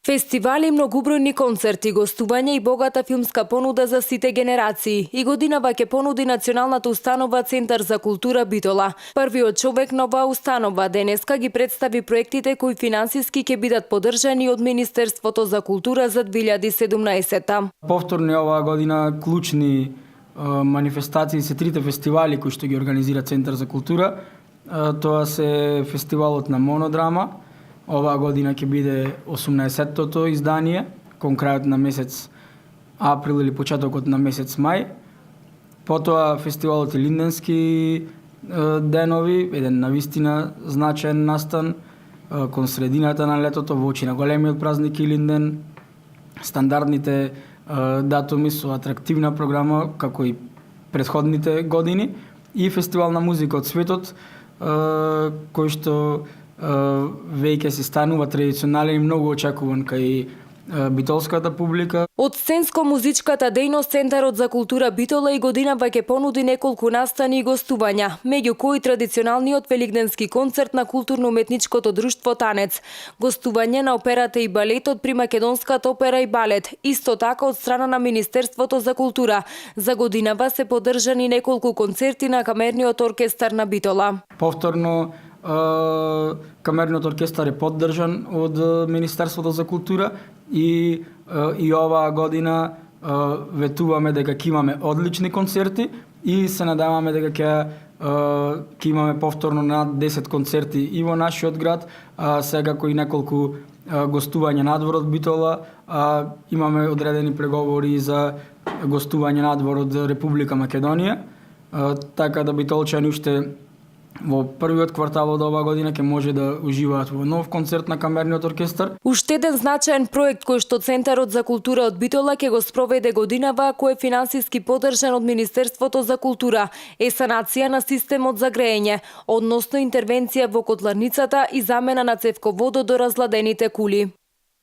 Фестивали, многобројни концерти, гостување и богата филмска понуда за сите генерации. И годинава ќе понуди Националната установа Центар за култура Битола. Првиот човек на оваа установа денеска ги представи проектите кои финансиски ќе бидат поддржани од Министерството за култура за 2017. Повторно оваа година клучни манифестации се трите фестивали кои што ги организира Центар за култура. Тоа се фестивалот на монодрама. Оваа година ќе биде 18-тото издание, кон крајот на месец април или почетокот на месец мај. Потоа фестивалот Илинденски денови, еден навистина значаен настан кон средината на летото во очи на големиот празник Илинден. Стандардните датуми со атрактивна програма како и претходните години и фестивал на музика од светот кој што веќе се станува традиционален и многу очекуван кај битолската публика. Од сценско-музичката дејност Центарот за култура Битола и годинава ќе понуди неколку настани и гостувања, меѓу кои традиционалниот велигденски концерт на културно-уметничкото друштво Танец, гостување на операта и балетот при Македонската опера и балет, исто така од страна на Министерството за култура. За годинава се поддржани неколку концерти на Камерниот оркестар на Битола. Повторно Камерниот оркестар е поддржан од Министерството за култура и оваа година ветуваме дека ќе имаме одлични концерти и се надеваме дека ќе имаме повторно над 10 концерти и во нашиот град, секако и неколку гостувања надвор од Битола, имаме одредени преговори за гостување надвор од Република Македонија, така да битолчани уште во првиот квартал од оваа година ќе може да уживаат во нов концерт на Камерниот оркестар. Уште еден значаен проект кој што Центарот за култура од Битола ќе го спроведе годинава, кој е финансиски поддржан од Министерството за култура, е санација на системот за грејење, односно интервенција во котларницата и замена на цевководот до разладените кули.